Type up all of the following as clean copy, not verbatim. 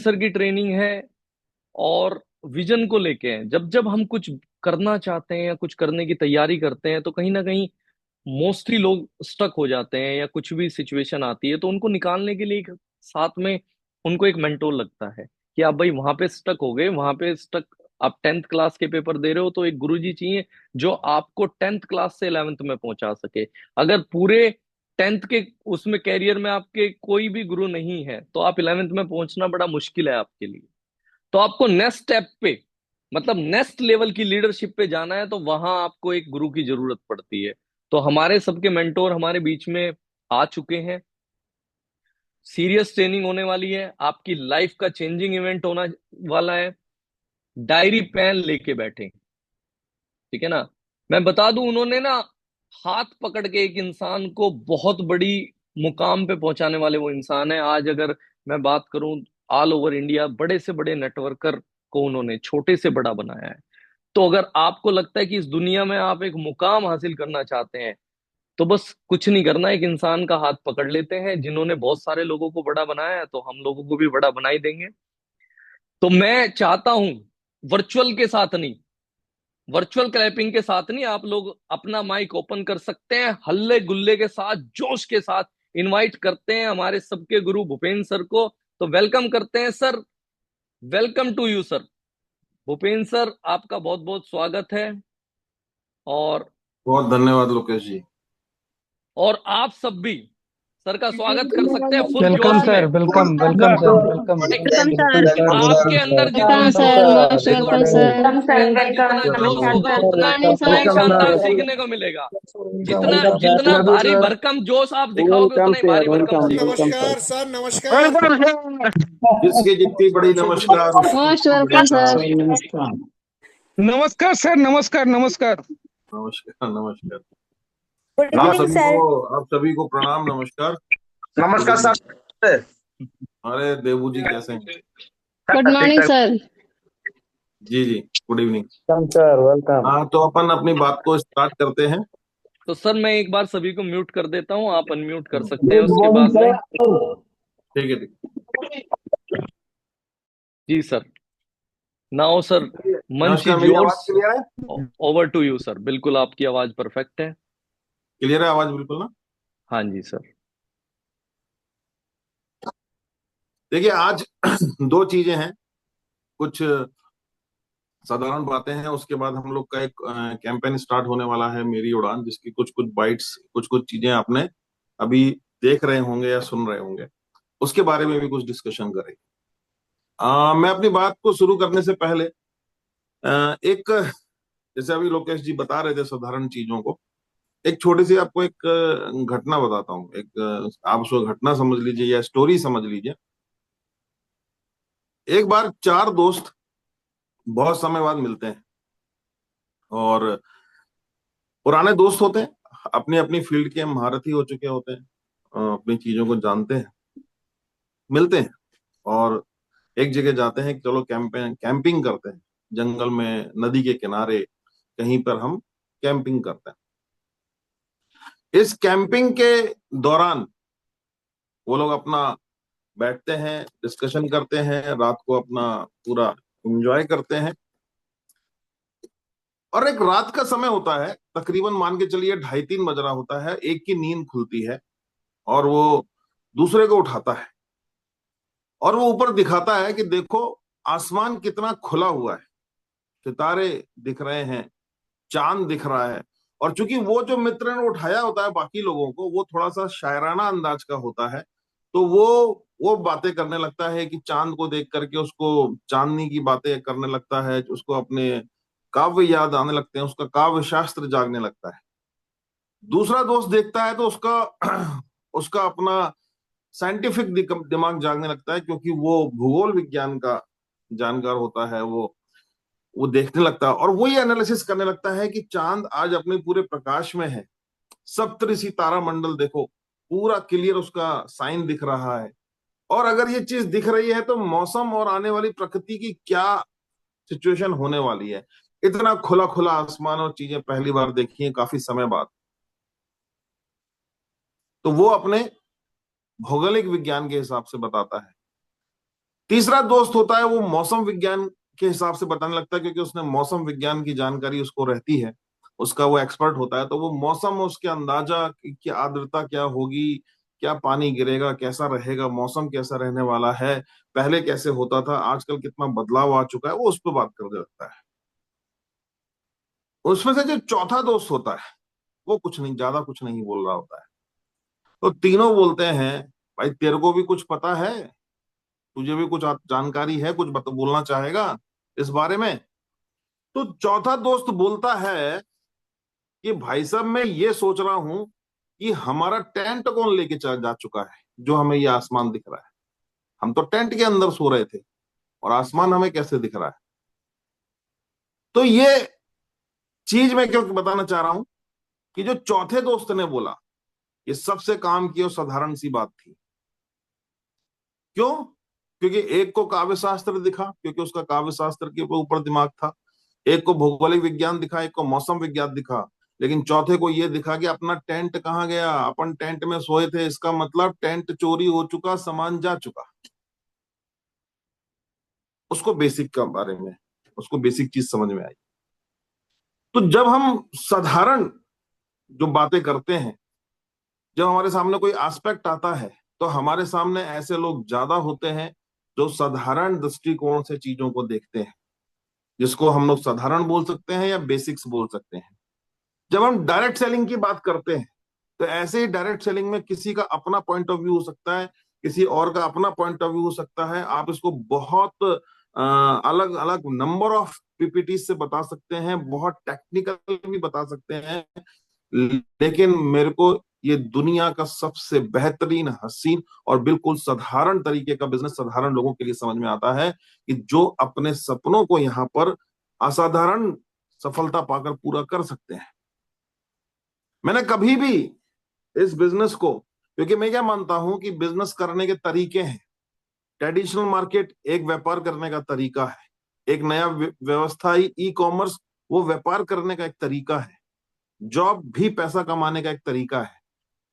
Sir की training है और विजन को लेके है। जब जब हम कुछ करना चाहते हैं या कुछ करने की तैयारी करते हैं तो कहीं ना कहीं मोस्टली लोग स्टक हो जाते हैं, या कुछ भी सिचुएशन आती है तो उनको निकालने के लिए एक साथ में उनको एक मेंटोर लगता है कि आप भाई वहां पे स्टक हो गए, वहां पे स्टक। आप 10th क्लास के पेपर दे रहे हो तो एक गुरुजी चाहिए जो आपको 10th क्लास से 11th में पहुंचा सके। अगर पूरे 10th के उसमें कैरियर में आपके कोई भी गुरु नहीं है तो आप 11th में पहुंचना बड़ा मुश्किल है आपके लिए। तो आपको नेक्स्ट स्टेप पे, मतलब नेक्स्ट लेवल की लीडरशिप पे जाना है तो वहां आपको एक गुरु की जरूरत पड़ती है। तो हमारे सबके मेंटोर हमारे बीच में आ चुके हैं। सीरियस ट्रेनिंग होने वाली है, आपकी लाइफ का चेंजिंग इवेंट होना वाला है। डायरी पेन लेके बैठे, ठीक है ना। मैं बता दूं, उन्होंने ना हाथ पकड़ के एक इंसान को बहुत बड़ी मुकाम पे पहुंचाने वाले वो इंसान है। आज अगर मैं बात करूं, ऑल ओवर इंडिया बड़े से बड़े नेटवर्कर को उन्होंने छोटे से बड़ा बनाया है। तो अगर आपको लगता है कि इस दुनिया में आप एक मुकाम हासिल करना चाहते हैं तो बस कुछ नहीं करना, एक इंसान का हाथ पकड़ लेते हैं जिन्होंने बहुत सारे लोगों को बड़ा बनाया है, तो हम लोगों को भी बड़ा बना ही देंगे। तो मैं चाहता हूं, वर्चुअल के साथ नहीं, वर्चुअल क्लैपिंग के साथ नहीं, आप लोग अपना माइक ओपन कर सकते हैं, हल्ले गुल्ले के साथ, जोश के साथ इनवाइट करते हैं हमारे सबके गुरु भूपेंद्र सर को। तो वेलकम करते हैं sir. Welcome to you sir. Bhupendra sir, आपका बहुत बहुत स्वागत है। और बहुत धन्यवाद लोकेश जी। आप सब भी सर का स्वागत कर सकते हैं फुल वेलकम जोश में। Sir, welcome welcome sir, welcome एक वेलकम सर। वेलकम सर, आपके वेलकम अंदर सर, जितना वेलकम जोश सर, होगा मोस्ट उतने वेलकम गुरु सर। को जितना जोश होगा उतना मॉर्निंग उतना ही सर। शानदार सीखने को मिलेगा। जितना वेलकम सर। जितना भारी भरकम जोश आप दिखाओगे उतना ही भारी भरकम सीखोगे। नमस्कार सर, नमस्कार। Welcome sir. जिसकी जितनी बड़ी नमस्कार उसकी मोस्ट उतनी बड़ी वेलकम सर। सार। नमस्कार सर, नमस्कार नमस्कार। नमस्कार नमस्कार। Good evening sir. आप सभी को प्रणाम, नमस्कार। गुड नमस्कार इवनिंग। सर। अरे देवू जी कैसे हैं? गुड ठीक मॉर्निंग ठाक। सर। जी जी, good evening. Welcome sir, welcome. हाँ, तो अपन अपनी बात को स्टार्ट करते हैं। तो सर मैं एक बार सभी को म्यूट कर देता हूँ, आप अनम्यूट कर सकते हैं गुड उसके मॉर्निंग बाद में। सर। ठीक है, ठीक। जी सर। नाउ सर, मंच नमस्कार, इज मेरी योर्स। आवाज क्लियर है? Over to you sir. बिल्कुल आपकी आवाज परफेक्ट है। क्लियर है आवाज बिल्कुल ना? हाँ जी सर। देखिए, आज दो चीजें हैं। कुछ साधारण बातें हैं, उसके बाद हम लोग का एक कैंपेन स्टार्ट होने वाला है, मेरी उड़ान, जिसकी कुछ कुछ बाइट्स, कुछ कुछ चीजें आपने अभी देख रहे होंगे या सुन रहे होंगे, उसके बारे में भी कुछ डिस्कशन करेंगे। मैं अपनी बात को शुरू करने से पहले एक, जैसे अभी लोकेश जी बता रहे थे साधारण चीजों को, एक छोटी सी आपको एक घटना बताता हूँ। एक आप उसको घटना समझ लीजिए या स्टोरी समझ लीजिए। एक बार चार दोस्त बहुत समय बाद मिलते हैं, और पुराने दोस्त होते हैं, अपनी अपनी फील्ड के महारथी हो चुके होते हैं, अपनी चीजों को जानते हैं, मिलते हैं और एक जगह जाते हैं कि चलो कैंपिंग करते हैं, जंगल में, नदी के किनारे कहीं पर हम कैंपिंग करते हैं। इस कैंपिंग के दौरान वो लोग अपना बैठते हैं, डिस्कशन करते हैं, रात को अपना पूरा एंजॉय करते हैं। और एक रात का समय होता है, तकरीबन मान के चलिए 2:30-3 बज रहा होता है, एक की नींद खुलती है और वो दूसरे को उठाता है और वो ऊपर दिखाता है कि देखो आसमान कितना खुला हुआ है, सितारे दिख रहे हैं, चांद दिख रहा है। और चूंकि वो जो मित्र ने उठाया होता है बाकी लोगों को, वो थोड़ा सा शायराना अंदाज का होता है, तो वो बातें करने लगता है कि चांद को देख करके उसको चांदनी की बातें करने लगता है, उसको अपने काव्य याद आने लगते हैं, उसका काव्य शास्त्र जागने लगता है। दूसरा दोस्त देखता है तो उसका उसका अपना साइंटिफिक दिमाग जागने लगता है, क्योंकि वो भूगोल विज्ञान का जानकार होता है। वो देखने लगता है और वही एनालिसिस करने लगता है कि चांद आज अपने पूरे प्रकाश में है, सप्तऋषि तारा मंडल देखो, पूरा क्लियर उसका साइन दिख रहा है। और अगर ये चीज दिख रही है तो मौसम और आने वाली प्रकृति की क्या सिचुएशन होने वाली है। इतना खुला खुला आसमान और चीजें पहली बार देखी है काफी समय बाद। तो वो अपने भौगोलिक विज्ञान के हिसाब से बताता है तीसरा दोस्त होता है वो मौसम विज्ञान के हिसाब से बताने लगता है, क्योंकि उसने मौसम विज्ञान की जानकारी उसको रहती है, उसका वो एक्सपर्ट होता है, तो वो मौसम, उसके अंदाजा कि आर्द्रता क्या होगी, क्या पानी गिरेगा, कैसा रहेगा मौसम, कैसा रहने वाला है, पहले कैसे होता था, आजकल कितना बदलाव आ चुका है, वो उस पर बात करने लगता है। उसमें से जो चौथा दोस्त होता है वो कुछ नहीं, ज्यादा कुछ नहीं बोल रहा होता है। तो तीनों बोलते हैं भाई तेरे को भी कुछ पता है, तुझे भी कुछ जानकारी है, कुछ बोलना चाहेगा इस बारे में। तो चौथा दोस्त बोलता है कि भाई साहब मैं ये सोच रहा हूं कि हमारा टेंट कौन लेके जा चुका है, जो हमें ये आसमान दिख रहा है। हम तो टेंट के अंदर सो रहे थे और आसमान हमें कैसे दिख रहा है। तो ये चीज मैं क्यों बताना चाह रहा हूं कि जो चौथे दोस्त ने बोला ये सबसे काम की और साधारण सी बात थी। क्यों? क्योंकि एक को काव्य शास्त्र दिखा, क्योंकि उसका काव्य शास्त्र के ऊपर दिमाग था। एक को भौगोलिक विज्ञान दिखा, एक को मौसम विज्ञान दिखा, लेकिन चौथे को यह दिखा कि अपना टेंट कहाँ गया, अपन टेंट में सोए थे, इसका मतलब टेंट चोरी हो चुका, सामान जा चुका। उसको बेसिक का बारे में, उसको बेसिक चीज समझ में आई। तो जब हम साधारण जो बातें करते हैं, जब हमारे सामने कोई एस्पेक्ट आता है, तो हमारे सामने ऐसे लोग ज्यादा होते हैं जो साधारण दृष्टिकोण से चीजों को देखते हैं, जिसको हम लोग साधारण बोल सकते हैं या बेसिक्स बोल सकते हैं। जब हम डायरेक्ट सेलिंग की बात करते हैं, तो ऐसे ही डायरेक्ट सेलिंग में किसी का अपना पॉइंट ऑफ व्यू हो सकता है, किसी और का अपना पॉइंट ऑफ व्यू हो सकता है। आप इसको बहुत अलग अलग नंबर ऑफ पीपीटी से बता सकते हैं, बहुत टेक्निकल भी बता सकते हैं, लेकिन मेरे को ये दुनिया का सबसे बेहतरीन, हसीन और बिल्कुल साधारण तरीके का बिजनेस साधारण लोगों के लिए समझ में आता है, कि जो अपने सपनों को यहाँ पर असाधारण सफलता पाकर पूरा कर सकते हैं। मैंने कभी भी इस बिजनेस को, क्योंकि मैं क्या मानता हूं कि बिजनेस करने के तरीके हैं। ट्रेडिशनल मार्केट एक व्यापार करने का तरीका है, एक नया व्यवस्था ई कॉमर्स वो व्यापार करने का एक तरीका है, जॉब भी पैसा कमाने का एक तरीका है,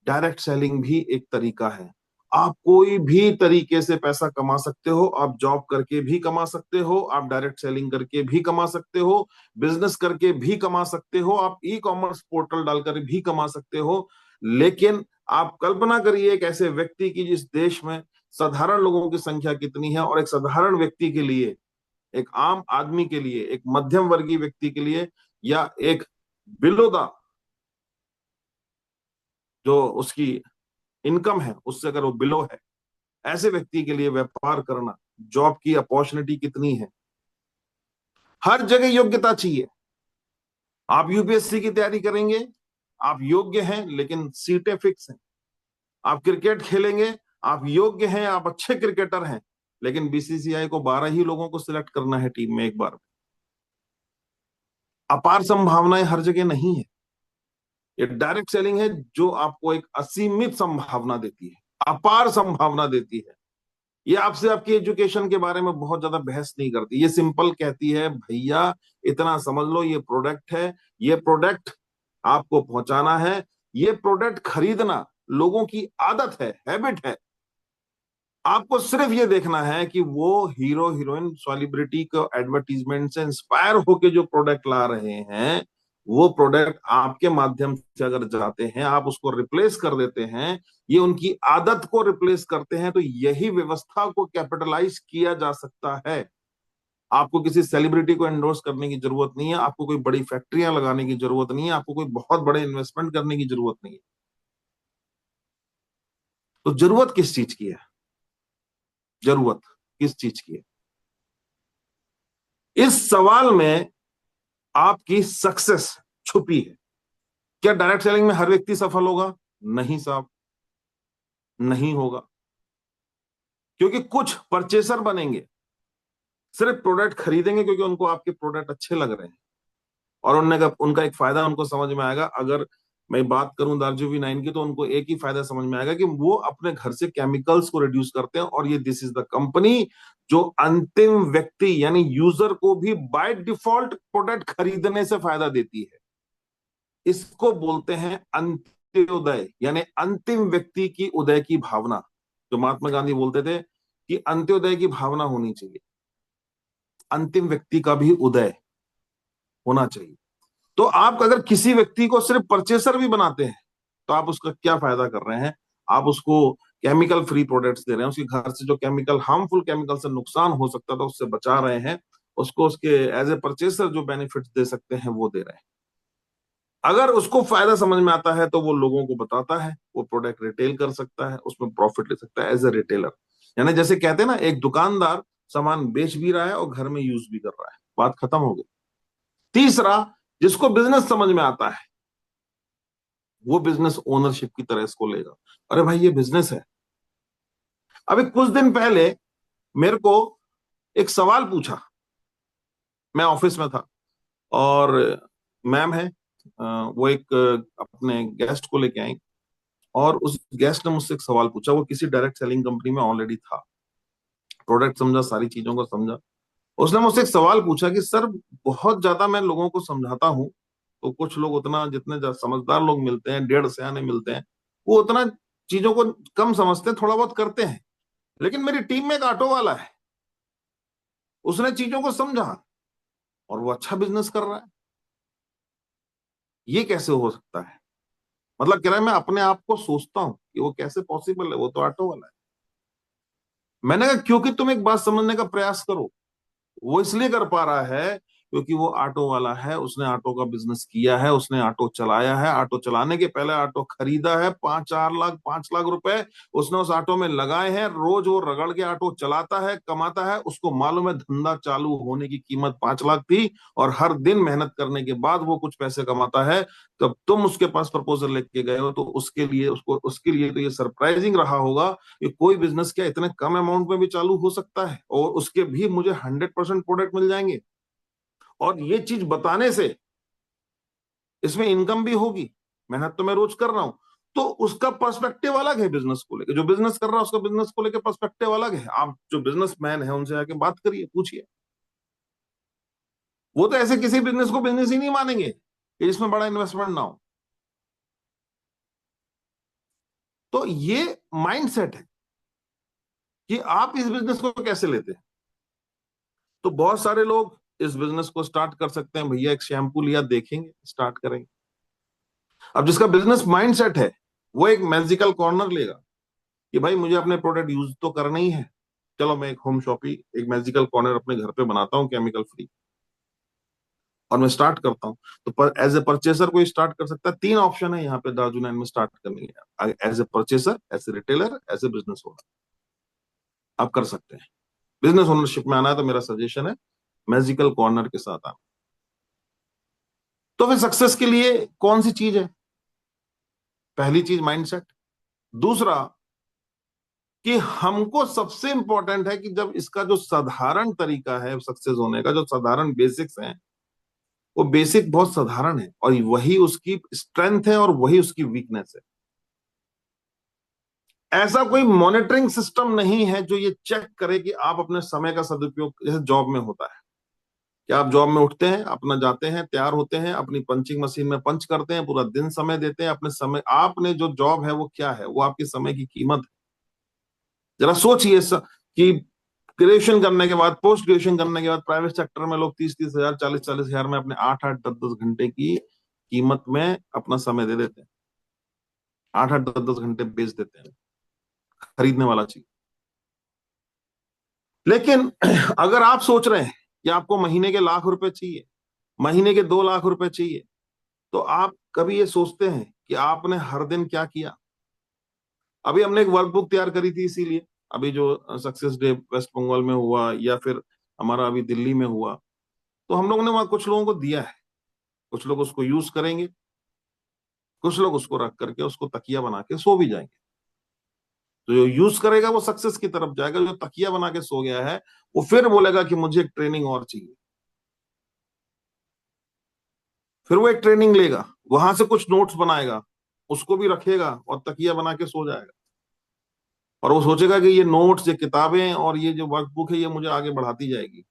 डायरेक्ट सेलिंग भी एक तरीका है। आप कोई भी तरीके से पैसा कमा सकते हो, आप जॉब करके भी कमा सकते हो, आप डायरेक्ट सेलिंग करके भी कमा सकते हो, बिजनेस करके भी कमा सकते हो, आप ई कॉमर्स पोर्टल डालकर भी कमा सकते हो। लेकिन आप कल्पना करिए एक ऐसे व्यक्ति की जिस देश में साधारण लोगों की संख्या कितनी है, और एक साधारण व्यक्ति के लिए, एक आम आदमी के लिए, एक मध्यम वर्गीय व्यक्ति के लिए, या एक बिलो द जो उसकी इनकम है उससे अगर वो बिलो है, ऐसे व्यक्ति के लिए व्यापार करना, जॉब की अपॉर्चुनिटी कितनी है। हर जगह योग्यता चाहिए। आप यूपीएससी की तैयारी करेंगे, आप योग्य हैं, लेकिन सीटें फिक्स हैं। आप क्रिकेट खेलेंगे, आप योग्य हैं, आप अच्छे क्रिकेटर हैं, लेकिन बीसीसीआई को 12 ही लोगों को सिलेक्ट करना है टीम में एक बार। अपार संभावनाएं हर जगह नहीं है। ये डायरेक्ट सेलिंग है जो आपको एक असीमित संभावना देती है, अपार संभावना देती है। ये आपसे आपकी एजुकेशन के बारे में बहुत ज्यादा बहस नहीं करती, ये सिंपल कहती है भैया इतना समझ लो, ये प्रोडक्ट है, ये प्रोडक्ट आपको पहुंचाना है, ये प्रोडक्ट खरीदना लोगों की आदत है, हैबिट है। आपको सिर्फ ये देखना है कि वो हीरो हीरोइन सेलिब्रिटी को एडवर्टीजमेंट से इंस्पायर होके जो प्रोडक्ट ला रहे हैं, वो प्रोडक्ट आपके माध्यम से अगर जाते हैं, आप उसको रिप्लेस कर देते हैं, ये उनकी आदत को रिप्लेस करते हैं, तो यही व्यवस्था को कैपिटलाइज किया जा सकता है। आपको किसी सेलिब्रिटी को एंडोर्स करने की जरूरत नहीं है, आपको कोई बड़ी फैक्ट्रियां लगाने की जरूरत नहीं है, आपको कोई बहुत बड़े इन्वेस्टमेंट करने की जरूरत नहीं है। तो जरूरत किस चीज की है? जरूरत किस चीज की है? इस सवाल में आपकी सक्सेस छुपी है। क्या डायरेक्ट सेलिंग में हर व्यक्ति सफल होगा? नहीं साहब, नहीं होगा। क्योंकि कुछ परचेसर बनेंगे, सिर्फ प्रोडक्ट खरीदेंगे क्योंकि उनको आपके प्रोडक्ट अच्छे लग रहे हैं, और उनका एक फायदा उनको समझ में आएगा। अगर मैं बात करूं दार्जिलिंग 9 की, तो उनको एक ही फायदा समझ में आएगा कि वो अपने घर से केमिकल्स को रिड्यूस करते हैं, और ये दिस इज द कंपनी जो अंतिम व्यक्ति यानी यूजर को भी बाय डिफॉल्ट प्रोडक्ट खरीदने से फायदा देती है। इसको बोलते हैं अंत्योदय, यानी अंतिम व्यक्ति की उदय की भावना। जो महात्मा गांधी बोलते थे कि अंत्योदय की भावना होनी चाहिए, अंतिम व्यक्ति का भी उदय होना चाहिए। तो आप अगर किसी व्यक्ति को सिर्फ परचेसर भी बनाते हैं तो आप उसका क्या फायदा कर रहे हैं? आप उसको केमिकल फ्री प्रोडक्ट्स दे रहे हैं, उसके घर से जो केमिकल, हार्मफुल केमिकल से नुकसान हो सकता था उससे बचा रहे हैं, उसको उसके एज ए परचेसर जो बेनिफिट्स दे सकते हैं वो दे रहे हैं। अगर उसको फायदा समझ में आता है तो वो लोगों को बताता है, वो प्रोडक्ट रिटेल कर सकता है, उसमें प्रॉफिट ले सकता है एज ए रिटेलर। यानी जैसे कहते हैं ना, एक दुकानदार सामान बेच भी रहा है और घर में यूज भी कर रहा है, बात खत्म हो गई। तीसरा, जिसको बिजनेस समझ में आता है वो बिजनेस ओनरशिप की तरह इसको लेगा। अरे भाई ये बिजनेस है। अभी कुछ दिन पहले मेरे को एक सवाल पूछा, मैं ऑफिस में था और मैम है, वो एक अपने गेस्ट को लेके आई और उस गेस्ट ने मुझसे एक सवाल पूछा। वो किसी डायरेक्ट सेलिंग कंपनी में ऑलरेडी था, प्रोडक्ट समझा, सारी चीजों को समझा। उसने मुझसे एक सवाल पूछा कि सर, बहुत ज्यादा मैं लोगों को समझाता हूँ तो कुछ लोग उतना, जितने समझदार लोग मिलते हैं, 1.5 सयाने मिलते हैं, वो उतना चीजों को कम समझते हैं, थोड़ा बहुत करते हैं। लेकिन मेरी टीम में एक ऑटो वाला है, उसने चीजों को समझा और वो अच्छा बिजनेस कर रहा है। ये कैसे हो सकता है? मतलब कह रहा है, मैं अपने आप को सोचता हूं कि वो कैसे पॉसिबल है, वो तो ऑटो वाला है। मैंने कहा क्योंकि तुम एक बात समझने का प्रयास करो, वो इसलिए कर पा रहा है क्योंकि वो ऑटो वाला है, उसने ऑटो का बिजनेस किया है, उसने ऑटो चलाया है, ऑटो चलाने के पहले ऑटो खरीदा है, 5-4 लाख 5 लाख रुपए उसने उस ऑटो में लगाए हैं। रोज वो रगड़ के ऑटो चलाता है, कमाता है, उसको मालूम है धंधा चालू होने की कीमत 5 लाख थी और हर दिन मेहनत करने के बाद वो कुछ पैसे कमाता है। तब तुम उसके पास प्रपोजल लेके गए हो तो उसके लिए तो ये सरप्राइजिंग रहा होगा कि कोई बिजनेस क्या इतने कम अमाउंट में भी चालू हो सकता है और उसके भी मुझे 100% प्रोडक्ट मिल जाएंगे। और ये चीज बताने से इसमें इनकम भी होगी, मेहनत तो मैं रोज कर रहा हूं। तो उसका पर्सपेक्टिव अलग है बिजनेस को लेकर, जो बिजनेस कर रहा है उसका बिजनेस को लेकर पर्सपेक्टिव अलग है। आप जो बिजनेसमैन है उनसे आके बात करिए, पूछिए। वो तो ऐसे किसी बिजनेस को बिजनेस ही नहीं मानेंगे कि जिसमें बड़ा इन्वेस्टमेंट ना हो। तो ये माइंडसेट है कि आप इस बिजनेस को कैसे लेते हैं। तो बहुत सारे लोग इस बिजनेस को स्टार्ट कर सकते हैं, भैया एक शैम्पू लिया, देखेंगे, स्टार्ट करेंगे। अब जिसका बिजनेस माइंडसेट है वो एक मैजिकल कॉर्नर लेगा कि भाई मुझे अपने प्रोडक्ट यूज तो करना ही है, चलो मैं एक होम शॉपी, एक मैजिकल कॉर्नर अपने घर पे बनाता हूँ केमिकल फ्री, और मैं स्टार्ट करता हूँ। तो एज ए परचेसर कोई स्टार्ट कर सकता है। 3 ऑप्शन है यहाँ पे दार्जुनैन में स्टार्ट करने के, as a purchaser, as a retailer, as a business owner. आप कर सकते हैं। बिजनेस ओनरशिप में आना है तो मेरा सजेशन है मैजिकल कॉर्नर के साथ आना। तो फिर सक्सेस के लिए कौन सी चीज है? पहली चीज माइंडसेट। दूसरा कि हमको सबसे इंपॉर्टेंट है कि जब इसका जो साधारण तरीका है सक्सेस होने का, जो साधारण बेसिक्स हैं, वो बेसिक बहुत साधारण है और वही उसकी स्ट्रेंथ है और वही उसकी वीकनेस है। ऐसा कोई मॉनिटरिंग सिस्टम नहीं है जो ये चेक करे कि आप अपने समय का सदुपयोग, जैसे जॉब में होता है कि आप जॉब में उठते हैं, अपना जाते हैं, तैयार होते हैं, अपनी पंचिंग मशीन में पंच करते हैं, पूरा दिन समय देते हैं अपने समय। आपने जो जॉब है वो क्या है? वो आपके समय की कीमत है। जरा सोचिए कि ग्रेजुएशन करने के बाद, पोस्ट ग्रेजुएशन करने के बाद प्राइवेट सेक्टर में लोग 30-30 हजार, 40-40 हजार में अपने 8-8, 10-10 घंटे की कीमत में अपना समय दे देते हैं। 8-8, 10-10 घंटे बेच देते हैं खरीदने वाला चीज। लेकिन अगर आप सोच रहे हैं कि आपको महीने के लाख रुपए चाहिए, महीने के 2 लाख रुपए चाहिए, तो आप कभी ये सोचते हैं कि आपने हर दिन क्या किया? अभी हमने एक वर्कबुक तैयार करी थी, इसीलिए अभी जो सक्सेस डे वेस्ट बंगाल में हुआ या फिर हमारा अभी दिल्ली में हुआ, तो हम लोगों ने वहां कुछ लोगों को दिया है। कुछ लोग उसको यूज करेंगे, कुछ लोग उसको रख करके उसको तकिया बना के सो भी जाएंगे। तो जो यूज करेगा वो सक्सेस की तरफ जाएगा, जो तकिया बना के सो गया है वो फिर बोलेगा कि मुझे एक ट्रेनिंग और चाहिए। फिर वो एक ट्रेनिंग लेगा, वहां से कुछ नोट्स बनाएगा, उसको भी रखेगा और तकिया बना के सो जाएगा। और वो सोचेगा कि ये नोट्स, ये किताबें और ये जो वर्कबुक है ये मुझे आगे बढ़ाती जाएगी।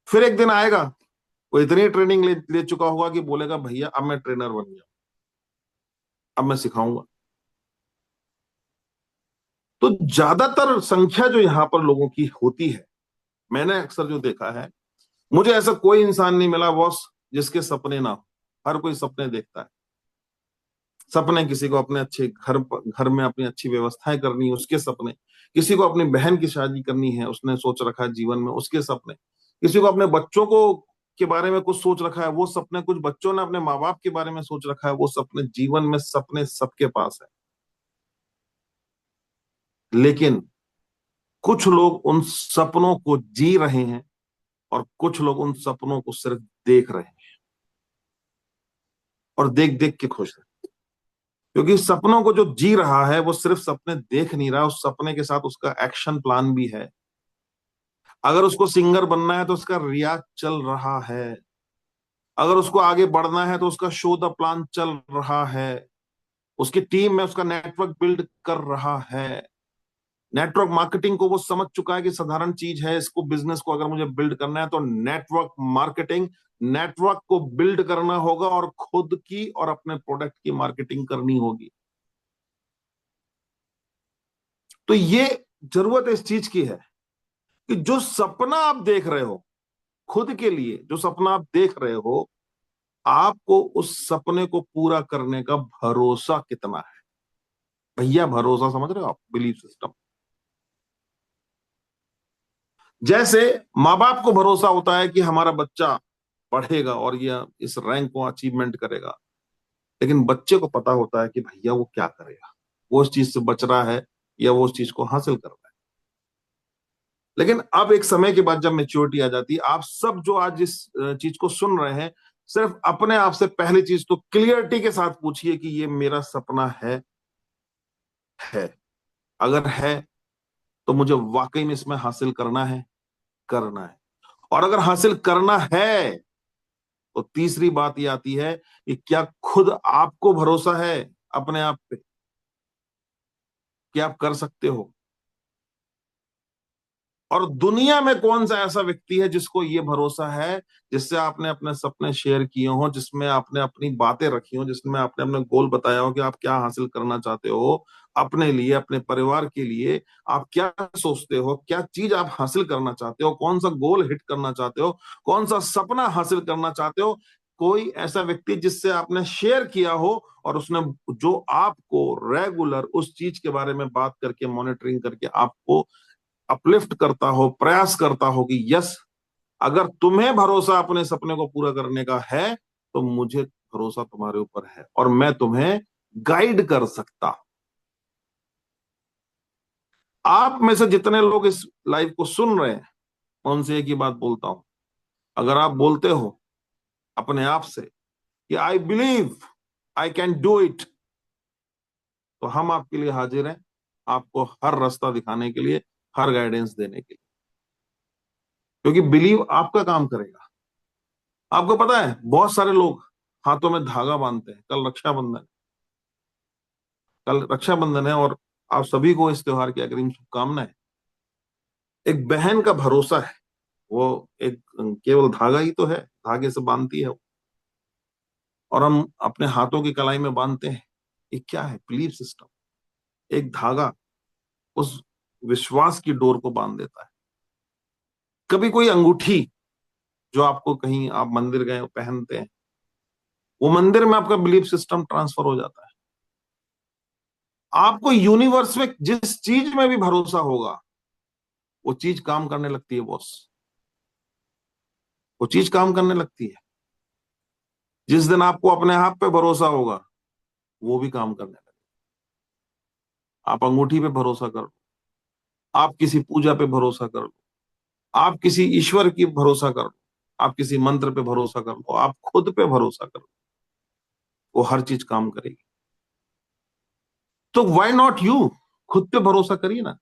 फिर एक दिन आएगा, वो इतनी ट्रेनिंग ले चुका होगा कि बोलेगा भैया अब मैं ट्रेनर बन गया, अब मैं सिखाऊंगा। तो ज्यादातर संख्या जो यहाँ पर लोगों की होती है, मैंने अक्सर जो देखा है, मुझे ऐसा कोई इंसान नहीं मिला बॉस जिसके सपने ना हो। हर कोई सपने देखता है। सपने किसी को अपने अच्छे घर में अपनी अच्छी व्यवस्थाएं करनी है, उसके सपने। किसी को अपनी बहन की शादी करनी है, उसने सोच रखा है जीवन में, उसके सपने। किसी को अपने बच्चों को के बारे में कुछ सोच रखा है, वो सपने। कुछ बच्चों ने अपने माँ बाप के बारे में सोच रखा है, वो सपने। जीवन में सपने सबके पास है, लेकिन कुछ लोग उन सपनों को जी रहे हैं और कुछ लोग उन सपनों को सिर्फ देख रहे हैं और देख देख के खुश हैं। क्योंकि सपनों को जो जी रहा है वो सिर्फ सपने देख नहीं रहा, उस सपने के साथ उसका एक्शन प्लान भी है। अगर उसको सिंगर बनना है तो उसका रियाज चल रहा है। अगर उसको आगे बढ़ना है तो उसका शो द प्लान चल रहा है। उसकी टीम में उसका नेटवर्क बिल्ड कर रहा है। नेटवर्क मार्केटिंग को वो समझ चुका है कि साधारण चीज है। इसको, बिजनेस को अगर मुझे बिल्ड करना है तो नेटवर्क मार्केटिंग, नेटवर्क को बिल्ड करना होगा और खुद की और अपने प्रोडक्ट की मार्केटिंग करनी होगी। तो ये जरूरत इस चीज की है कि जो सपना आप देख रहे हो खुद के लिए, जो सपना आप देख रहे हो, आपको उस सपने को पूरा करने का भरोसा कितना है। भैया भरोसा समझ रहे हो आप? Belief system. जैसे माँ बाप को भरोसा होता है कि हमारा बच्चा पढ़ेगा और यह इस रैंक को अचीवमेंट करेगा, लेकिन बच्चे को पता होता है कि भैया वो क्या करेगा, वो उस चीज से बच रहा है या वो उस चीज को हासिल कर रहा है। लेकिन अब एक समय के बाद जब मेच्योरिटी आ जाती है, आप सब जो आज इस चीज को सुन रहे हैं, सिर्फ अपने आप से पहली चीज तो क्लियरिटी के साथ पूछिए कि ये मेरा सपना है। अगर है तो मुझे वाकई में इसमें हासिल करना है। और अगर हासिल करना है तो तीसरी बात ये आती है कि क्या खुद आपको भरोसा है अपने आप पे कि आप कर सकते हो। और दुनिया में कौन सा ऐसा व्यक्ति है जिसको ये भरोसा है, जिससे आपने अपने सपने शेयर किए हो, जिसमें आपने अपनी बातें रखी हो, जिसमें आपने अपने गोल बताया हो कि आप क्या हासिल करना चाहते हो अपने लिए, अपने परिवार के लिए। आप क्या सोचते हो, क्या चीज आप हासिल करना चाहते हो, कौन सा गोल हिट करना चाहते हो, कौन सा सपना हासिल करना चाहते हो। कोई ऐसा व्यक्ति जिससे आपने शेयर किया हो और उसने जो आपको रेगुलर उस चीज के बारे में बात करके, मॉनिटरिंग करके आपको अपलिफ्ट करता हो, प्रयास करता हो कि यस, अगर तुम्हें भरोसा अपने सपने को पूरा करने का है तो मुझे भरोसा तुम्हारे ऊपर है और मैं तुम्हें गाइड कर सकता। आप में से जितने लोग इस लाइव को सुन रहे हैं, मैं उनसे एक ही बात बोलता हूं। अगर आप बोलते हो अपने आप से कि I believe I can do it, तो हम आपके लिए हाजिर हैं, आपको हर रास्ता दिखाने के लिए, हर गाइडेंस देने के लिए। क्योंकि बिलीव आपका काम करेगा। आपको पता है बहुत सारे लोग हाथों में धागा बांधते हैं। कल रक्षाबंधन है और आप सभी को इस त्योहार की अग्रिम शुभकामनाएं। एक बहन का भरोसा है, वो एक केवल धागा ही तो है, धागे से बांधती है वो। और हम अपने हाथों की कलाई में बांधते हैं। ये क्या है? Belief system. एक धागा उस विश्वास की डोर को बांध देता है। कभी कोई अंगूठी जो आपको कहीं आप मंदिर गए पहनते हैं, वो मंदिर में आपका बिलीफ सिस्टम ट्रांसफर हो जाता है। आपको यूनिवर्स में जिस चीज में भी भरोसा होगा वो चीज काम करने लगती है बॉस। वो चीज काम करने लगती है। जिस दिन आपको अपने आप पे भरोसा होगा वो भी काम करने लगेगा। आप अंगूठी पे भरोसा कर लो, आप किसी पूजा पे भरोसा कर लो, आप किसी ईश्वर की भरोसा कर लो, आप किसी मंत्र पे भरोसा कर लो, आप खुद पे भरोसा कर लो, वो हर चीज काम करेगी। तो व्हाई नॉट यू? खुद पे भरोसा करिए ना।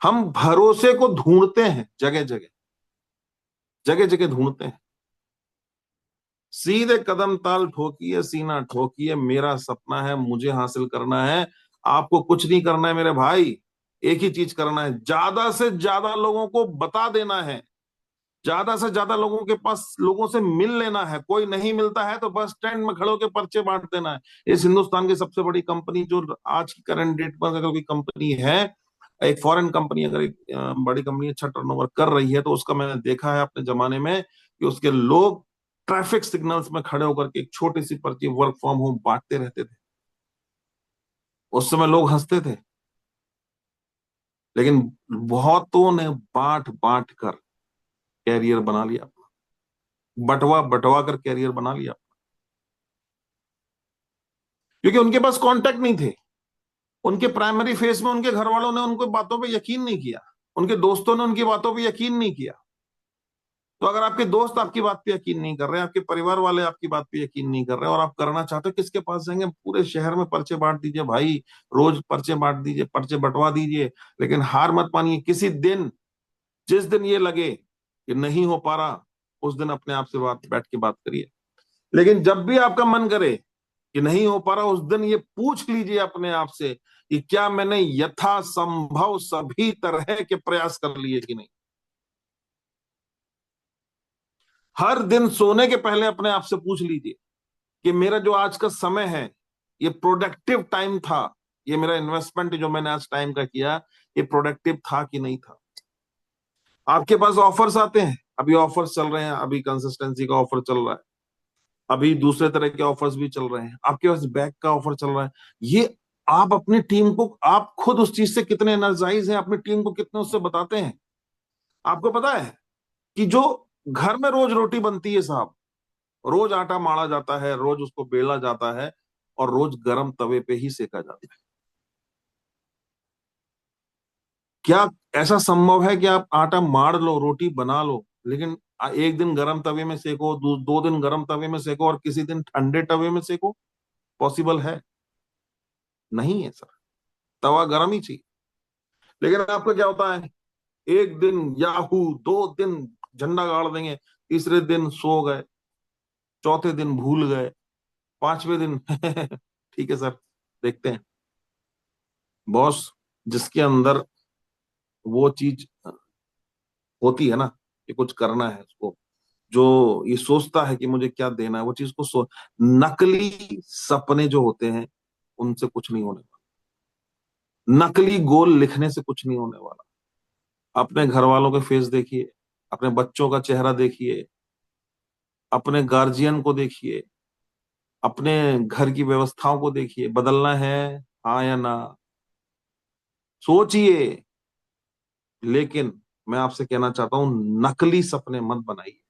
हम भरोसे को ढूंढते हैं जगह जगह, जगह जगह ढूंढते हैं। सीधे कदम ताल ठोकिए, सीना ठोकिए, मेरा सपना है, मुझे हासिल करना है। आपको कुछ नहीं करना है मेरे भाई, एक ही चीज करना है, ज्यादा से ज्यादा लोगों को बता देना है। ज्यादा से ज्यादा लोगों के पास लोगों से मिल लेना है, कोई नहीं मिलता है तो बस स्टैंड में खड़े होकर पर्चे बांट देना है। इस हिंदुस्तान की सबसे बड़ी कंपनी जो आज की करंट डेट पर अगर कोई कंपनी है, एक फॉरेन कंपनी, अगर एक बड़ी कंपनी अच्छा टर्नओवर कर रही है, तो उसका मैंने देखा है अपने जमाने में कि उसके लोग ट्रैफिक सिग्नल्स में खड़े होकर के एक छोटी सी पर्ची वर्क फ्रॉम होम बांटते रहते थे। उस समय लोग हंसते थे, लेकिन बहुतों ने बांट बांट कर कैरियर बना लिया, बंटवा बंटवा कर कैरियर बना लिया, क्योंकि उनके पास कांटेक्ट नहीं थे। उनके प्राइमरी फेस में उनके घर वालों ने उनको बातों पे यकीन नहीं किया, उनके दोस्तों ने उनकी बातों पे यकीन नहीं किया। तो अगर आपके दोस्त आपकी बात पे यकीन नहीं कर रहे, आपके परिवार वाले आपकी बात पे यकीन नहीं कर रहे, और आप करना चाहते हो, किसके पास जाएंगे? पूरे शहर में पर्चे बांट दीजिए भाई, रोज पर्चे बांट दीजिए, पर्चे बंटवा दीजिए। लेकिन हार मत मानिए, किसी दिन, जिस दिन ये लगे कि नहीं हो पा रहा, उस दिन अपने आप से बैठ के बात करिए। लेकिन जब भी आपका मन करे कि नहीं हो पा रहा, उस दिन ये पूछ लीजिए अपने आप से कि क्या मैंने यथासंभव सभी तरह के प्रयास कर लिए कि नहीं। हर दिन सोने के पहले अपने आप से पूछ लीजिए कि मेरा जो आज का समय है, ये प्रोडक्टिव टाइम था, ये मेरा इन्वेस्टमेंट जो मैंने आज टाइम का किया, ये प्रोडक्टिव था कि नहीं था। आपके पास ऑफर्स आते हैं, अभी ऑफर्स चल रहे हैं, अभी कंसिस्टेंसी का ऑफर चल रहा है, अभी दूसरे तरह के ऑफर्स भी चल रहे हैं, आपके पास बैक का ऑफर चल रहा है। ये आप अपनी टीम को, आप खुद उस चीज से कितने एनर्जाइज हैं, अपनी टीम को कितने उससे बताते हैं। आपको पता है कि जो घर में रोज रोटी बनती है साहब, रोज आटा माड़ा जाता है, रोज उसको बेला जाता है, और रोज गरम तवे पे ही सेका जाता है। क्या ऐसा संभव है कि आप आटा माड़ लो, रोटी बना लो, लेकिन एक दिन गरम तवे में सेको, दो दिन गरम तवे में सेको, और किसी दिन ठंडे तवे में सेको? पॉसिबल है? नहीं है सर, तवा गरम ही चाहिए। लेकिन आपका क्या होता है, एक दिन याहू, 2 दिन झंडा गाड़ देंगे, तीसरे दिन सो गए, चौथे दिन भूल गए, पांचवें दिन ठीक है सर, देखते हैं। बॉस जिसके अंदर वो चीज होती है ना कि कुछ करना है उसको, जो ये सोचता है कि मुझे क्या देना है, वो चीज को नकली सपने जो होते हैं, उनसे कुछ नहीं होने वाला। नकली गोल लिखने से कुछ नहीं होने वाला। अपने घर वालों के फेस देखिए, अपने बच्चों का चेहरा देखिए, अपने गार्जियन को देखिए, अपने घर की व्यवस्थाओं को देखिए, बदलना है हाँ या ना, सोचिए। लेकिन मैं आपसे कहना चाहता हूं, नकली सपने मत बनाइए,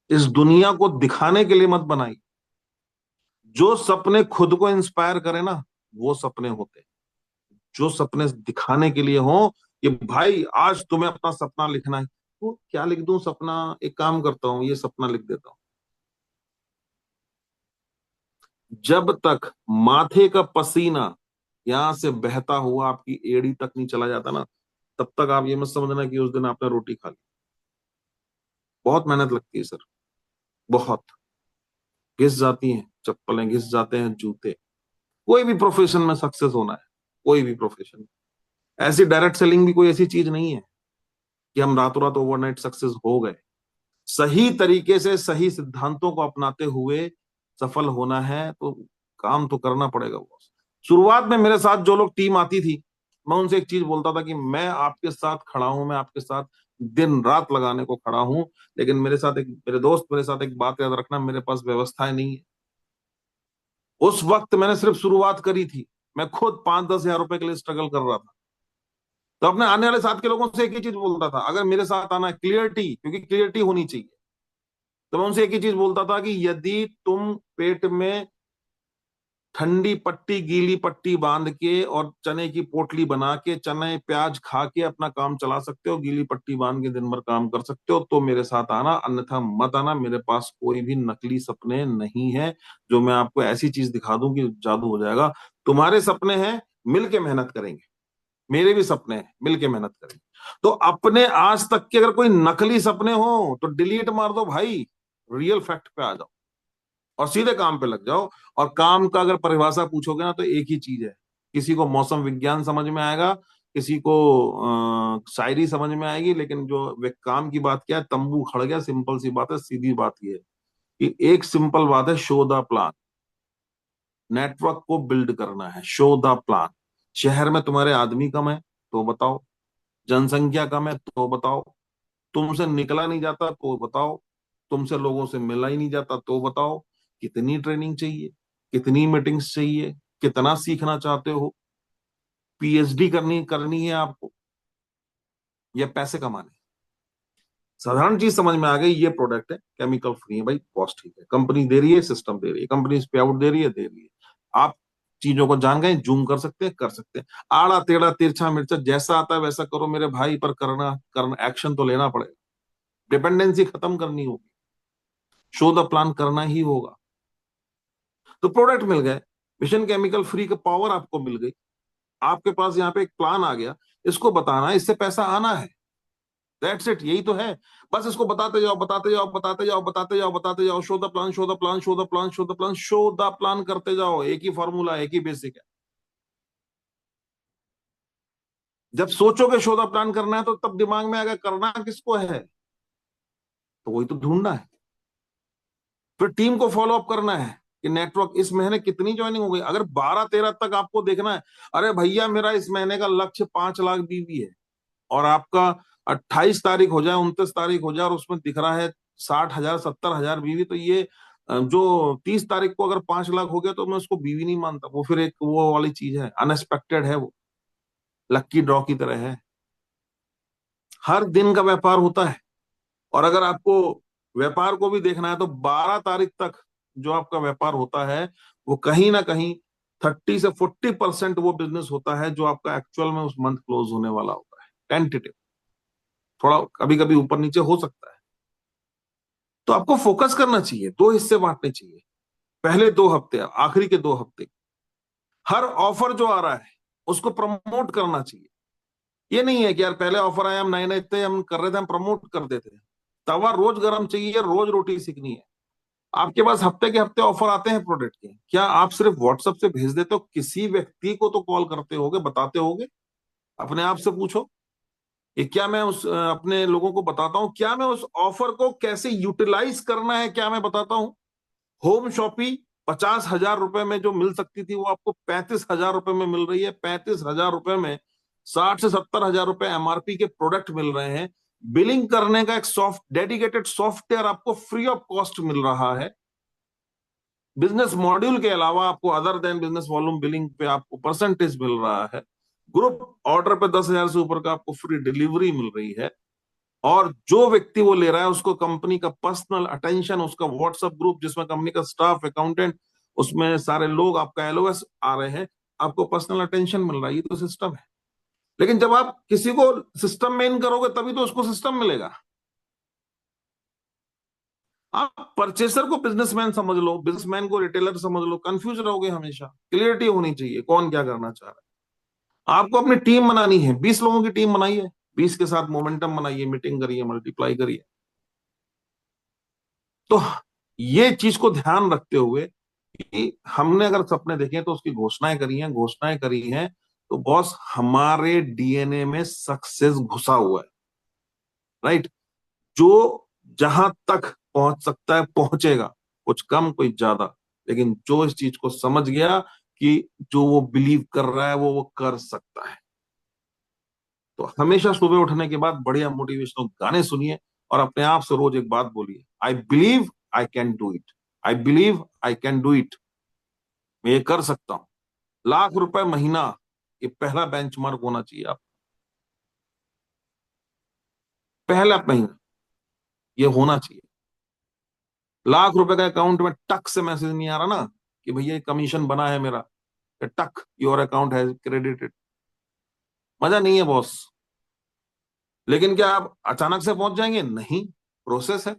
इस दुनिया को दिखाने के लिए मत बनाइए। जो सपने खुद को इंस्पायर करे ना, वो सपने होते हैं। जो सपने दिखाने के लिए हो कि भाई आज तुम्हें अपना सपना लिखना है, तो क्या लिख दूं सपना? एक काम करता हूं, ये सपना लिख देता हूं। जब तक माथे का पसीना यहां से बहता हुआ आपकी एड़ी तक नहीं चला जाता ना, तब तक आप ये मत समझना कि उस दिन आपने रोटी खा ली। बहुत मेहनत लगती है सर, बहुत। घिस जाती हैं चप्पलें, घिस जाते हैं जूते। कोई भी प्रोफेशन में सक्सेस होना है, कोई भी प्रोफेशन, ऐसी डायरेक्ट सेलिंग भी कोई ऐसी चीज नहीं है कि हम रातों रात ओवरनाइट सक्सेस हो गए। सही तरीके से सही सिद्धांतों को अपनाते हुए सफल होना है तो काम तो करना पड़ेगा बॉस। शुरुआत में मेरे साथ जो लोग टीम आती थी, मैं उनसे एक चीज बोलता था कि मैं आपके साथ खड़ा हूं, मैं आपके साथ दिन रात लगाने को खड़ा हूं, लेकिन मेरे दोस्त, मेरे साथ एक बात याद रखना, मेरे पास व्यवस्थाएं नहीं है। उस वक्त मैंने सिर्फ शुरुआत करी थी, मैं खुद 5-10 हजार रुपए के लिए स्ट्रगल कर रहा था। तो अपने आने वाले साथ के लोगों से एक ही चीज बोलता था, अगर मेरे साथ आना है, क्लियरिटी, क्योंकि क्लियरिटी होनी चाहिए। तो मैं उनसे एक ही चीज बोलता था कि यदि तुम पेट में ठंडी पट्टी, गीली पट्टी बांध के और चने की पोटली बना के, चने प्याज खा के अपना काम चला सकते हो, गीली पट्टी बांध के दिन भर काम कर सकते हो, तो मेरे साथ आना, अन्यथा मत आना। मेरे पास कोई भी नकली सपने नहीं है जो मैं आपको ऐसी चीज दिखा दूं कि जादू हो जाएगा। तुम्हारे सपने हैं, मिलके मेहनत करेंगे, मेरे भी सपने हैं, मिलके मेहनत करेंगे। तो अपने आज तक के अगर कोई नकली सपने हो तो डिलीट मार दो भाई, रियल फैक्ट पे आ जाओ और सीधे काम पे लग जाओ। और काम का अगर परिभाषा पूछोगे ना, तो एक ही चीज है, किसी को मौसम विज्ञान समझ में आएगा, किसी को शायरी समझ में आएगी, लेकिन जो वे काम की बात क्या है, तंबू खड़ गया। सिंपल सी बात है, सीधी बात ये है कि एक सिंपल बात है, शो द प्लान। नेटवर्क को बिल्ड करना है, शो द प्लान। शहर में तुम्हारे आदमी कम है तो बताओ, जनसंख्या कम है तो बताओ, तुमसे निकला नहीं जाता तो बताओ, तुमसे लोगों से मिला ही नहीं जाता तो बताओ, कितनी ट्रेनिंग चाहिए, कितनी मीटिंग्स चाहिए, कितना सीखना चाहते हो, पीएचडी करनी करनी है आपको या पैसे कमाने। साधारण चीज समझ में आ गई, ये प्रोडक्ट है, केमिकल फ्री है भाई, कॉस्ट ठीक है, कंपनी दे रही है, सिस्टम दे रही है, कंपनी पे आउट दे रही है। आप चीजों को जान गए, जूम कर सकते हैं, कर सकते हैं। आड़ा टेढ़ा तिरछा मिर्चा जैसा आता है वैसा करो मेरे भाई, पर करना एक्शन तो लेना पड़ेगा। डिपेंडेंसी खत्म करनी होगी, शो द प्लान करना ही होगा। तो प्रोडक्ट मिल गए, मिशन केमिकल फ्री का पावर आपको मिल गई, आपके पास यहाँ पे एक प्लान आ गया, इसको बताना है, इससे पैसा आना है। दैट्स इट, यही तो है। बस इसको बताते जाओ, बताते जाओ, बताते जाओ, बताते जाओ, बताते जाओ। Show the plan, show the plan, show the plan, show the plan, show the plan करते जाओ। एक ही फॉर्मूला, एक ही बेसिक है। जब सोचोगे शो द प्लान करना है, तो तब दिमाग में आएगा करना किसको है, तो वही तो ढूंढना है। फिर टीम को फॉलो अप करना है कि नेटवर्क इस महीने कितनी ज्वाइनिंग हो गई। अगर 12-13 तक आपको देखना है, अरे भैया मेरा इस महीने का लक्ष्य 5 लाख बीवी है, और आपका 28 तारीख हो जाए, 29 तारीख हो जाए, और उसमें दिख रहा है 60,000 70,000 बीवी, तो ये जो 30 तारीख को अगर 5 लाख हो गया तो मैं उसको बीवी नहीं मानता। वो फिर एक वो वाली चीज है, अनएक्सपेक्टेड है, वो लक्की ड्रॉ की तरह है। हर दिन का व्यापार होता है। और अगर आपको व्यापार को भी देखना है, तो 12 तारीख तक जो आपका व्यापार होता है, वो कहीं ना कहीं 30 से 40% वो बिजनेस होता है जो आपका एक्चुअल में उस मंथ क्लोज होने वाला होता है। टेंटेटिव, थोड़ा कभी कभी ऊपर नीचे हो सकता है। तो आपको फोकस करना चाहिए, 2 हिस्से बांटने चाहिए, पहले 2 हफ्ते, आखिरी के 2 हफ्ते। हर ऑफर जो आ रहा है उसको प्रमोट करना चाहिए। ये नहीं है कि यार पहले ऑफर आया, हम नए नए थे, हम कर रहे थे, हम प्रमोट कर देते हैं। तवा रोज गर्म चाहिए, रोज रोटी सीखनी है। आपके पास हफ्ते के हफ्ते ऑफर आते हैं प्रोडक्ट के, क्या आप सिर्फ व्हाट्सएप से भेज देते हो? किसी व्यक्ति को तो कॉल करते होगे, बताते होगे? अपने आप से पूछो, ये क्या मैं अपने लोगों को बताता हूं? क्या मैं उस ऑफर को कैसे यूटिलाइज करना है, क्या मैं बताता हूं? होम शॉपिंग 50,000 रुपए में जो मिल सकती थी, वो आपको 35,000 रुपए में मिल रही है। 35,000 रुपए में 60 से 70 हजार रुपए एमआरपी के प्रोडक्ट मिल रहे हैं। बिलिंग करने का एक डेडिकेटेड सॉफ्टवेयर आपको फ्री ऑफ कॉस्ट मिल रहा है। बिजनेस मॉड्यूल के अलावा आपको other than business volume billing पे आपको परसेंटेज मिल रहा है। ग्रुप ऑर्डर पे 10,000 से ऊपर का आपको फ्री डिलीवरी मिल रही है। और जो व्यक्ति वो ले रहा है, उसको कंपनी का पर्सनल अटेंशन, उसका व्हाट्सएप ग्रुप जिसमें कंपनी का स्टाफ, अकाउंटेंट, उसमें सारे लोग, आपका एलओएस आ रहे हैं, आपको पर्सनल अटेंशन मिल रहा है। ये तो सिस्टम है। लेकिन जब आप किसी को सिस्टम में इन करोगे, तभी तो उसको सिस्टम मिलेगा। आप परचेसर को बिजनेसमैन समझ लो, बिजनेसमैन को रिटेलर समझ लो, कंफ्यूज रहोगे हमेशा। क्लियरिटी होनी चाहिए, कौन क्या करना चाह रहा है। आपको अपनी टीम बनानी है, 20 लोगों की टीम बनाइए, 20 के साथ मोमेंटम बनाइए, मीटिंग करिए, मल्टीप्लाई करिए। तो ये चीज को ध्यान रखते हुए कि हमने अगर सपने देखे तो उसकी घोषणाएं करी हैं, तो बॉस हमारे डीएनए में सक्सेस घुसा हुआ है। राइट? जो जहां तक पहुंच सकता है पहुंचेगा, कुछ कम कोई ज्यादा, लेकिन जो इस चीज को समझ गया कि जो वो बिलीव कर रहा है वो कर सकता है। तो हमेशा सुबह उठने के बाद बढ़िया मोटिवेशनल गाने सुनिए, और अपने आप से रोज एक बात बोलिए, I believe I can do it, I believe I can do it. मैं ये कर सकता हूं। ₹1,00,000 महीना, ये पहला बेंचमार्क होना चाहिए। आप पहला महीना ये होना चाहिए। ₹1,00,000 का अकाउंट में टक से मैसेज नहीं आ रहा ना कि भैया कमीशन बना है मेरा, टक योर अकाउंट है क्रेडिटेड। मजा नहीं है बॉस। लेकिन क्या आप अचानक से पहुंच जाएंगे? नहीं, प्रोसेस है,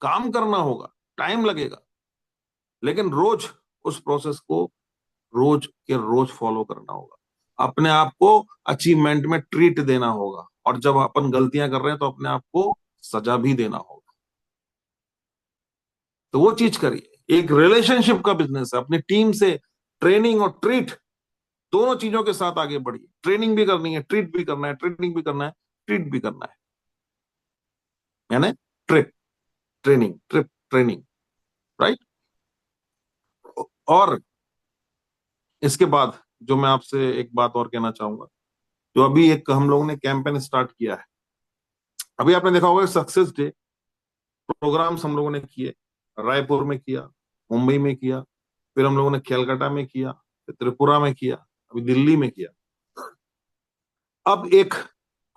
काम करना होगा, टाइम लगेगा, लेकिन रोज उस प्रोसेस को रोज के रोज फॉलो करना होगा। अपने आप को अचीवमेंट में ट्रीट देना होगा, और जब अपन गलतियां कर रहे हैं तो अपने आप को सजा भी देना होगा। तो वो चीज करिए। एक रिलेशनशिप का बिजनेस है, अपनी टीम से ट्रेनिंग और ट्रीट दोनों चीजों के साथ आगे बढ़िए। ट्रेनिंग भी करनी है, ट्रीट भी करना है, ट्रेनिंग भी करना है, ट्रीट भी करना है, यानी trip training, trip training, right. और इसके बाद जो मैं आपसे एक बात और कहना चाहूंगा, जो अभी एक हम लोगों ने कैंपेन स्टार्ट किया है, अभी आपने देखा होगा सक्सेस डे प्रोग्राम्स हम लोगों ने किए, रायपुर में किया, मुंबई में किया, फिर हम लोगों ने कैलकाटा में किया, फिर त्रिपुरा में किया, अभी दिल्ली में किया। अब एक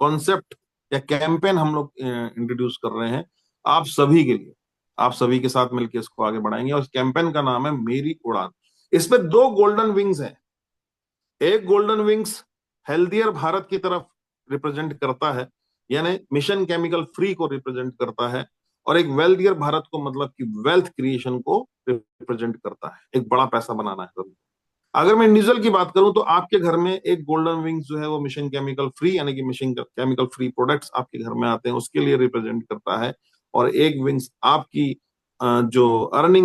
कॉन्सेप्ट या कैंपेन हम लोग इंट्रोड्यूस कर रहे हैं आप सभी के लिए, आप सभी के साथ मिलकर इसको आगे बढ़ाएंगे, और इस कैंपेन का नाम है मेरी उड़ान। इसमें 2 गोल्डन विंग्स हैं। एक गोल्डन विंग्स हेल्दियर भारत की तरफ रिप्रेजेंट करता है, यानी मिशन केमिकल फ्री को रिप्रेजेंट करता है, और एक वेल्थियर भारत को मतलब कि वेल्थ क्रिएशन को रिप्रेजेंट करता है, एक बड़ा पैसा बनाना है सभी। अगर मैं इंडिविजुअल की बात करूं तो आपके घर में एक गोल्डन विंग्स जो है वो मिशन केमिकल फ्री, यानी कि मिशन केमिकल फ्री प्रोडक्ट्स आपके घर में आते हैं उसके लिए रिप्रेजेंट करता है, और एक विंग्स आपकी जो अर्निंग